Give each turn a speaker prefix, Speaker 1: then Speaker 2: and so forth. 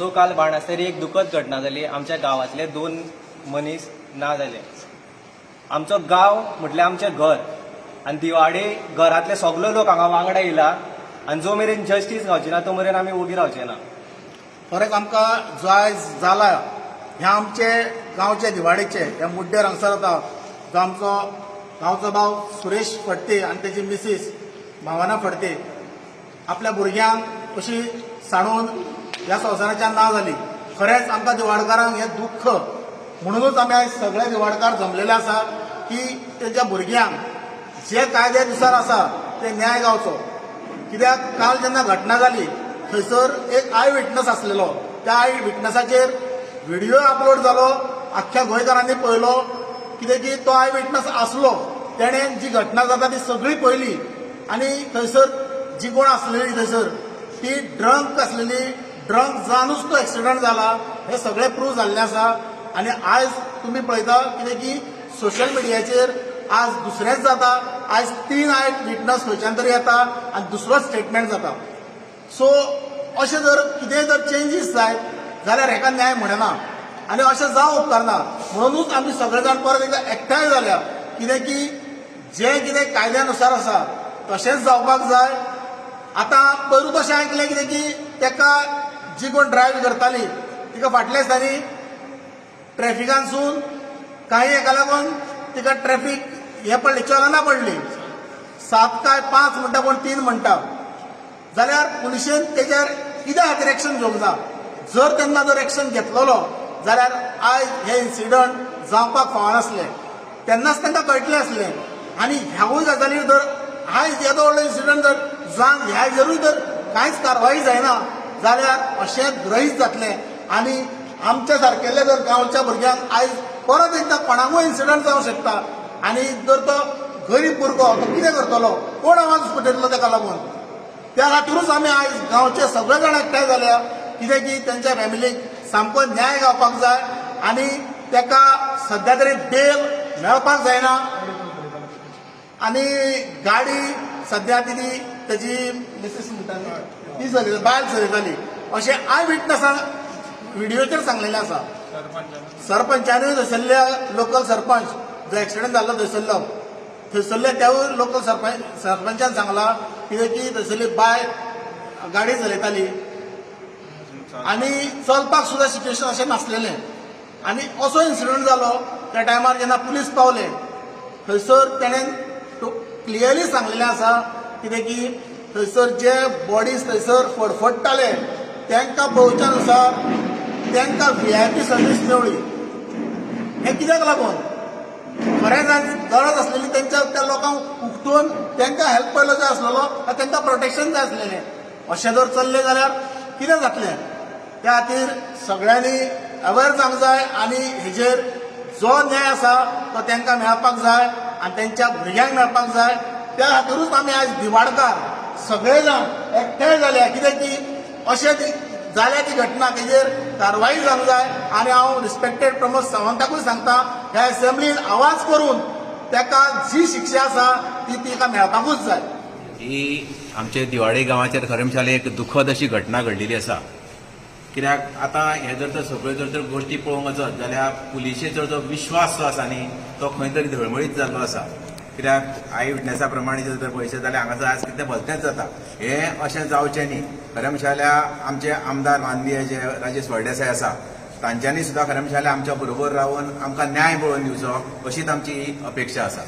Speaker 1: So काल बाणस्तारी एक दुखद घटना जाली. आमच्या गांवांतले 2 मनीस ना जाले. आमचो गांव म्हटल्यार आमचें घर आनी दिवाडी घरांतले सगळे लोक हांगा वांगडा येयला आनी जो मेरेन जस्टीस गावची ना तो मेरेन आमी उबी रावचे ना.
Speaker 2: फरक आमकां जो आयज जाला ह्या आमचे गांवचे दिवाडीचे ह्या मुड्डेर हांगसर जाता. जो आमचो गांवचो भाव सुरेश फडते आनी तेजी मिसीस भावना फडते आपल्या भुरग्यांक अशी सांडून ह्या संवसाराच्यान ना जाली. खरेंच आमकां दिवाडकारांक हें दुख्ख म्हणूनच आमी आयज सगळे दिवाडकार जमलेले आसा की तेंच्या भुरग्यांक जे कायद्यानुसार आसा ते न्याय गावचो. कित्याक काल जेन्ना घटना जाली थंयसर एक आय विटनस आसलेलो. त्या आय विटनसाचेर व्हिडिओ अपलोड जालो. आख्ख्या गोंयकारांनी पळयलो कित्याक की तो आय विटनस आसलो. तेणें जी घटना जाता ती सगळी पळयली आनी थंयसर जी कोण आसलेली थंयसर ती ड्रंक आसलेली. ड्रंक जावनूच तो एक्सिडंट जाला हें सगळें प्रूव जाल्लें आसा. आनी आयज तुमी पळयता कित्याक की सोशल मिडियाचेर आज दुसरेंच जाता. आयज 3 आय विटनस खंयच्यान तरी येता आनी दुसरो स्टेटमेंट जाता. सो अशें जर कितेंय जर चेंजीस जायत जाल्यार हेका न्याय म्हणना आनी अशें जावं उपकारना. म्हणूनच आमी सगळे जाण परत एकदां एकठांय जाल्या कित्याक की जें कितें कायद्यानुसार आसा तशेंच जावपाक जाय. आतां पयरूच अशें आयकलें कितें की तेका जी कोण ड्रायव्ह करताली तिका फाटल्या दिसांनी ट्रॅफिकानसून काही हेका लागून तिका ट्रॅफिक हे पडली चलना पडली. 7 काय 5 म्हणटा कोण 3 म्हणटा. जाल्यार पुलिशेन तेजेर कित्या खातीर एक्शन घेवंक जाय. जर तेन्ना जर एक्शन घेतलेलो जाल्यार आयज हे इन्सिडंट जावपाक फावनासले. तेन्नाच तांकां कळटलें आसलें. आनी ह्यावूय गजालीर जर आयज येदो व्हडलो इन्सिडंट जर जावन ह्या हेजेरूय जर कांयच कारवाई जायना जाल्यार अशें ग्रहीत जातलें. आनी आमच्या सारकेल्ल्या जर गांवच्या भुरग्यांक आयज परत एकदां कोणाकूय इन्सिडंट जावंक शकता. आनी जर तो गरीब भुरगो तो कितें करतलो कोण आवाज फुटयतलो ताका लागून. त्या खातीरूच आमी आयज गांवचे सगळे जाण एकठांय जाल्या कित्याक की तेंच्या फॅमिलीक सामको न्याय गावपाक जाय आनी तेका सद्या तरी बेल मेळपाक जायना. आनी गाडी सद्या तेजी मिसेस म्हणटा ती चलयता बायल चलयताली अशें आय विटनसान व्हिडिओचेर सांगलेलें आसा. सरपंचानूय थंयसरल्या लोकल सरपंच जो एक्सिडंट जाल्लो थंयसरल्या त्यावूय लोकल सरपंचान सांगला कित्याक की थंयसरली बाय गाडी चलयताली आनी चलपाक सुद्दां सिच्युएशन अशें नासलेलें. आनी असो इन्सिडंट जालो त्या टायमार जेन्ना पुलीस पावले थंयसर तेणें क्लियरली सांगलेलें आसा कित्याक की थंयसर जे बॉडीज थंयसर फडफडटाले तांकां पळोवच्या नुसार तांकां VIP सर्वीस मेवळी. हें कित्याक लागून खरेंच गरज आसलेली त्या लोकांक उक्तून तांकां हेल्प पयलो जाय आसलेलो तांकां प्रोटेक्शन जाय आसलेलें. अशें जर चल्लें जाल्यार कितें जातलें. त्या खातीर सगळ्यांनी अवेर जावंक जाय आनी हेजेर जो न्याय आसा तो तांकां मेळपाक जाय आनी तेंच्या भुरग्यांक मेळपाक जाय. त्या खातीरूच आमी आयज दिवाडकार सगळे जाण एकठांय जाल्या कित्याक की अशें जाल्या ती घटना तेजेर कारवाई जावंक जाय. आनी हांव रिस्पेक्टेड प्रमोद सावंताकूय सांगता ह्या असेंब्लीन आवाज करून ताका जी शिक्षा आसा ती ताका मेळपाकूच जाय.
Speaker 3: ही आमच्या दिवाडी गांवाचेर खरें म्हणल्यार एक दुखद अशी घटना घडलेली आसा. कित्याक आतां हे जर सगळ्यो जर गोश्टी पळोवंक वचत जाल्यार पुलिशेचो जो विश्वास जो आसा न्ही तो खंय तरी धळमळीत जाल्लो आसा. कित्याक आय विटनेसा प्रमाणे जर पळयत जाल्यार हांगासर आज कितें भलतेंच जाता. हें अशें जावचें न्ही. खरें म्हणल्यार आमचे आमदार माननीय जे राजेश फळदेसाय आसा तांच्यांनी सुद्दां खरें म्हणल्यार आमच्या बरोबर रावन आमकां न्याय मेळोवन दिवचो अशीच आमची अपेक्षा आसा.